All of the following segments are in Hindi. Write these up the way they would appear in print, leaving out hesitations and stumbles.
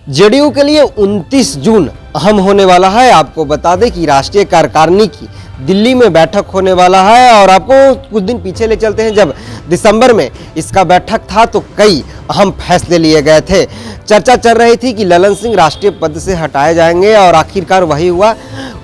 जेडीयू के लिए 29 जून अहम होने वाला है। आपको बता दें कि राष्ट्रीय कार्यकारिणी की दिल्ली में बैठक होने वाला है और आपको कुछ दिन पीछे ले चलते हैं। जब दिसंबर में इसका बैठक था तो कई अहम फैसले लिए गए थे। चर्चा चल रही थी कि ललन सिंह राष्ट्रीय पद से हटाए जाएंगे और आखिरकार वही हुआ।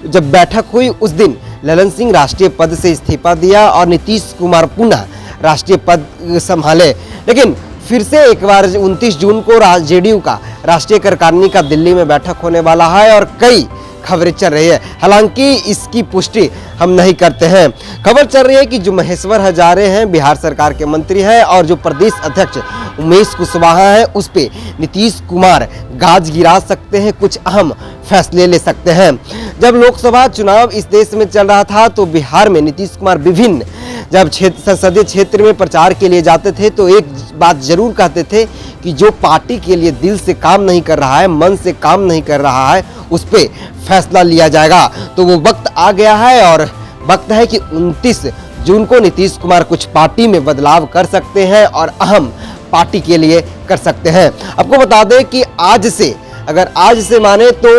जब बैठक हुई उस दिन ललन सिंह राष्ट्रीय पद से इस्तीफा दिया और नीतीश कुमार पुनः राष्ट्रीय पद संभाले। लेकिन फिर से एक बार 29 जून को जेडीयू का राष्ट्रीय कार्यकारिणी का दिल्ली में बैठक होने वाला है और कई खबरें चल रही है। हालांकि इसकी पुष्टि हम नहीं करते हैं। खबर चल रही है कि जो महेश्वर हजारे हैं बिहार सरकार के मंत्री हैं और जो प्रदेश अध्यक्ष उमेश कुशवाहा है उस पे नीतीश कुमार गाज गिरा सकते हैं, कुछ अहम फैसले ले सकते हैं। जब लोकसभा चुनाव इस देश में चल रहा था तो बिहार में नीतीश कुमार विभिन्न जब संसदीय क्षेत्र में प्रचार के लिए जाते थे तो एक बात जरूर कहते थे कि जो पार्टी के लिए दिल से काम नहीं कर रहा है, मन से काम नहीं कर रहा है, उस पर फैसला लिया जाएगा। तो वो वक्त आ गया है और वक्त है कि 29 जून को नीतीश कुमार कुछ पार्टी में बदलाव कर सकते हैं और अहम पार्टी के लिए कर सकते हैं। आपको बता दें कि आज से माने तो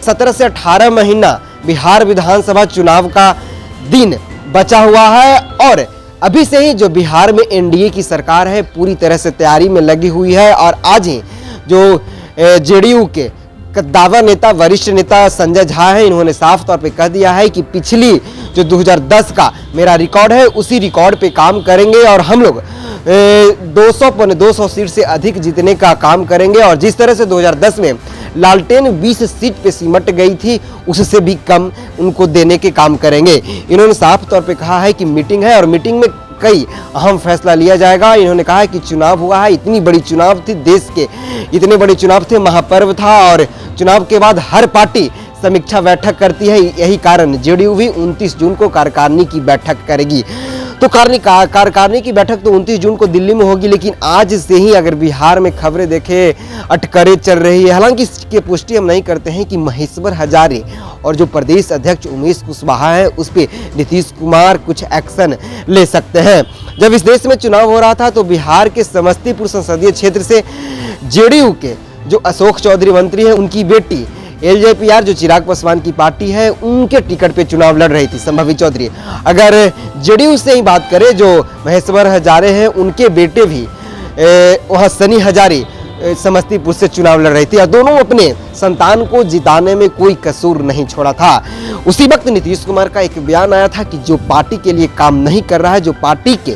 17 से 18 महीना बिहार विधानसभा चुनाव का दिन बचा हुआ है और अभी से ही जो बिहार में एनडीए की सरकार है पूरी तरह से तैयारी में लगी हुई है। और आज ही जो जेडीयू के कद्दावर नेता वरिष्ठ नेता संजय झा है, इन्होंने साफ तौर पे कह दिया है कि पिछली जो 2010 का मेरा रिकॉर्ड है उसी रिकॉर्ड पे काम करेंगे और हम लोग 200 सीट से अधिक जीतने का काम करेंगे। और जिस तरह से 2010 में लालटेन 20 सीट पे सिमट गई थी उससे भी कम उनको देने के काम करेंगे। इन्होंने साफ तौर पे कहा है कि मीटिंग है और मीटिंग में कई अहम फैसला लिया जाएगा। इन्होंने कहा है कि चुनाव हुआ है, इतनी बड़ी चुनाव थी, देश के इतने बड़े चुनाव थे, महापर्व था और चुनाव के बाद हर पार्टी समीक्षा बैठक करती है। यही कारण जेडीयू भी 29 जून को कार्यकारिणी की बैठक करेगी। तो कार्यकारिणी की बैठक तो 29 जून को दिल्ली में होगी, लेकिन आज से ही अगर बिहार में खबरें देखें अटकलें चल रही है। हालांकि इसकी पुष्टि हम नहीं करते हैं कि महेश्वर हजारे और जो प्रदेश अध्यक्ष उमेश कुशवाहा है उस पर नीतीश कुमार कुछ एक्शन ले सकते हैं। जब इस देश में चुनाव हो रहा था तो बिहार के समस्तीपुर संसदीय क्षेत्र से जेडीयू के जो अशोक चौधरी मंत्री हैं उनकी बेटी एलजेपीआर जो चिराग पासवान की पार्टी है उनके टिकट पे चुनाव लड़ रही थी संभावित चौधरी। अगर जेडीयू से ही बात करें जो महेश्वर हजारे हैं उनके बेटे भी वहाँ सनी हजारे समस्तीपुर से चुनाव लड़ रही थी और दोनों अपने संतान को जिताने में कोई कसूर नहीं छोड़ा था। उसी वक्त नीतीश कुमार का एक बयान आया था कि जो पार्टी के लिए काम नहीं कर रहा है, जो पार्टी के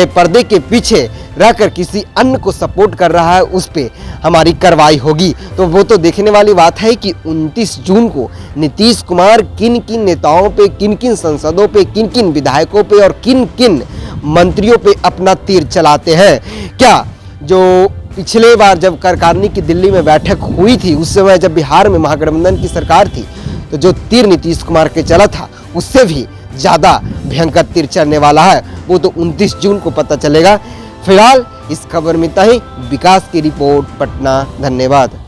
पर्दे के पीछे रहकर किसी अन्य को सपोर्ट कर रहा है उस पे हमारी कार्रवाई होगी। तो वो तो देखने वाली बात है कि 29 जून को नीतीश कुमार किन किन नेताओं पे, किन किन सांसदों पे, किन किन विधायकों पे और किन किन मंत्रियों पे अपना तीर चलाते हैं। क्या जो पिछले बार जब कार्यकारिणी की दिल्ली में बैठक हुई थी उस समय जब बिहार में महागठबंधन की सरकार थी तो जो तीर नीतीश कुमार के चला था उससे भी ज़्यादा भयंकर तीर चलने वाला है, वो तो 29 जून को पता चलेगा। फिलहाल इस खबर में इतना ही। विकास की रिपोर्ट, पटना। धन्यवाद।